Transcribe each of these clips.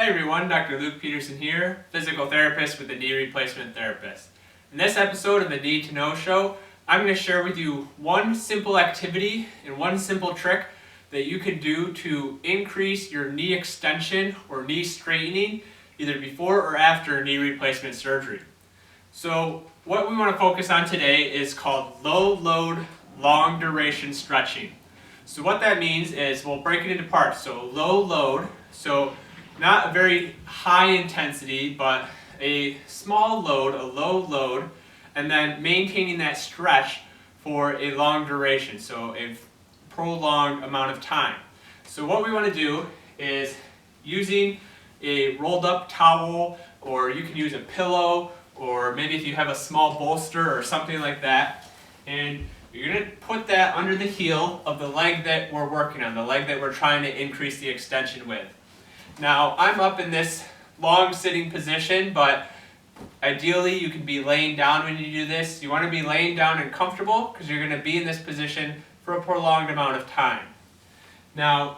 Hi everyone, Dr. Luke Peterson here, physical therapist with the Knee Replacement Therapist. In this episode of the Need to Know Show, I'm going to share with you one simple activity and one simple trick that you can do to increase your knee extension or knee straightening either before or after knee replacement surgery. So what we want to focus on today is called low load, long duration stretching. So what that means is we'll break it into parts. So low load, so not a very high intensity, but a small load, a low load, and then maintaining that stretch for a long duration, so a prolonged amount of time. So what we want to do is using a rolled up towel, or you can use a pillow, or maybe if you have a small bolster or something like that, and you're going to put that under the heel of the leg that we're working on, the leg that we're trying to increase the extension with. Now, I'm up in this long sitting position, but ideally you can be laying down when you do this. You want to be laying down and comfortable because you're going to be in this position for a prolonged amount of time. Now,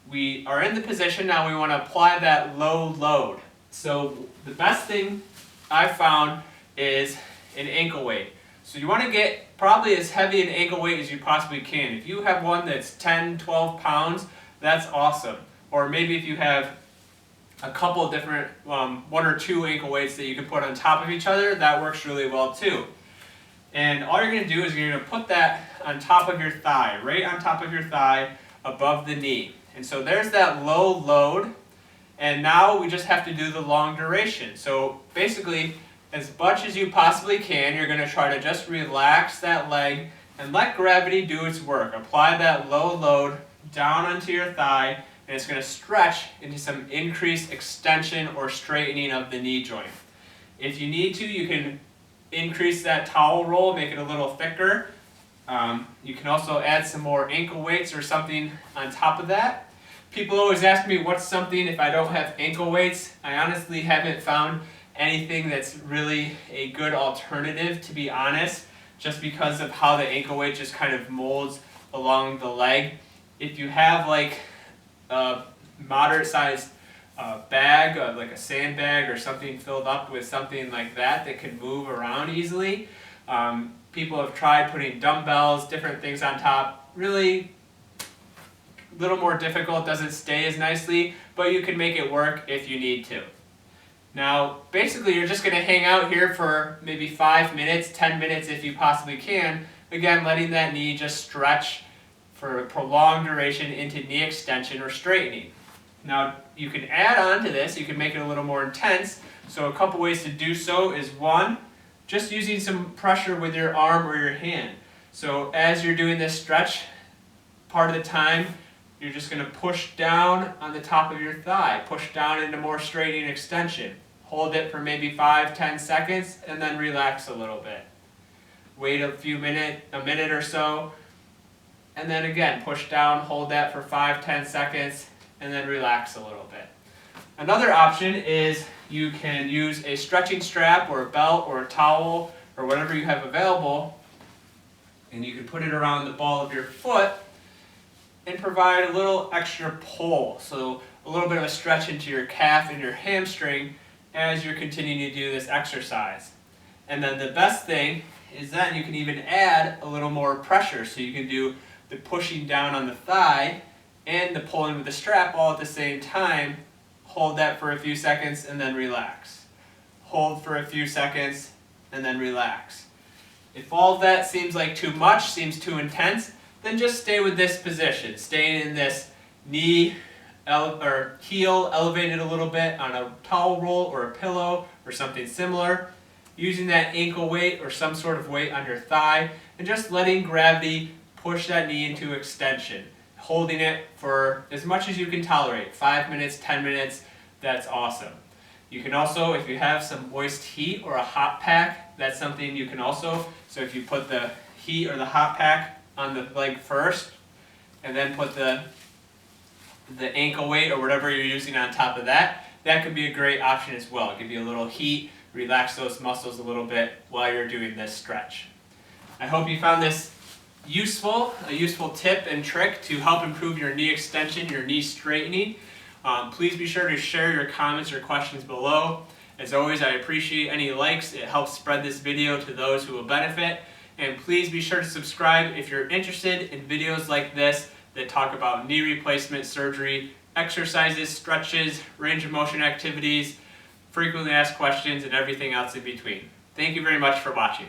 we are in the position, now we want to apply that low load. So the best thing I've found is an ankle weight. So you want to get probably as heavy an ankle weight as you possibly can. If you have one that's 10, 12 pounds, that's awesome. Or maybe if you have a couple of different, one or two ankle weights that you can put on top of each other, that works really well too. And all you're going to do is you're going to put that on top of your thigh, right on top of your thigh, above the knee. And so there's that low load, and now we just have to do the long duration. So basically, as much as you possibly can, you're going to try to just relax that leg and let gravity do its work. Apply that low load down onto your thigh, and it's going to stretch into some increased extension or straightening of the knee joint. If you need to, you can increase that towel roll, make it a little thicker. You can also add some more ankle weights or something on top of that. People always ask me what's something if I don't have ankle weights. I honestly haven't found anything that's really a good alternative, to be honest, just because of how the ankle weight just kind of molds along the leg. If you have like a moderate sized bag, like a sandbag or something filled up with something like that that can move around easily. People have tried putting dumbbells, different things on top. Really a little more difficult, doesn't stay as nicely, but you can make it work if you need to. Now, basically you're just going to hang out here for maybe 5 minutes, 10 minutes if you possibly can. Again, letting that knee just stretch for a prolonged duration into knee extension or straightening. Now, you can add on to this, you can make it a little more intense. So a couple ways to do so is one, just using some pressure with your arm or your hand. So as you're doing this stretch, part of the time, you're just going to push down on the top of your thigh, push down into more straightening extension. Hold it for maybe 5-10 seconds and then relax a little bit. Wait a minute or so, and then again, push down, hold that for 5-10 seconds, and then relax a little bit. Another option is you can use a stretching strap or a belt or a towel or whatever you have available, and you can put it around the ball of your foot and provide a little extra pull. So a little bit of a stretch into your calf and your hamstring as you're continuing to do this exercise. And then the best thing is then you can even add a little more pressure. So you can do the pushing down on the thigh and the pulling with the strap all at the same time. Hold that for a few seconds and then relax. Hold for a few seconds and then relax. If all of that seems like too much, seems too intense, then just stay with this position. Stay in this knee or heel elevated a little bit on a towel roll or a pillow or something similar. Using that ankle weight or some sort of weight on your thigh and just letting gravity push that knee into extension. Holding it for as much as you can tolerate, 5 minutes, 10 minutes, that's awesome. You can also, if you have some moist heat or a hot pack, that's something you can also, so if you put the heat or the hot pack on the leg first, and then put the ankle weight or whatever you're using on top of that, that could be a great option as well. Give you a little heat, relax those muscles a little bit while you're doing this stretch. I hope you found this a useful tip and trick to help improve your knee extension, your knee straightening. Please be sure to share your comments or questions below. As always, I appreciate any likes. It helps spread this video to those who will benefit. And please be sure to subscribe if you're interested in videos like this that talk about knee replacement surgery, exercises, stretches, range of motion activities, frequently asked questions, and everything else in between. Thank you very much for watching.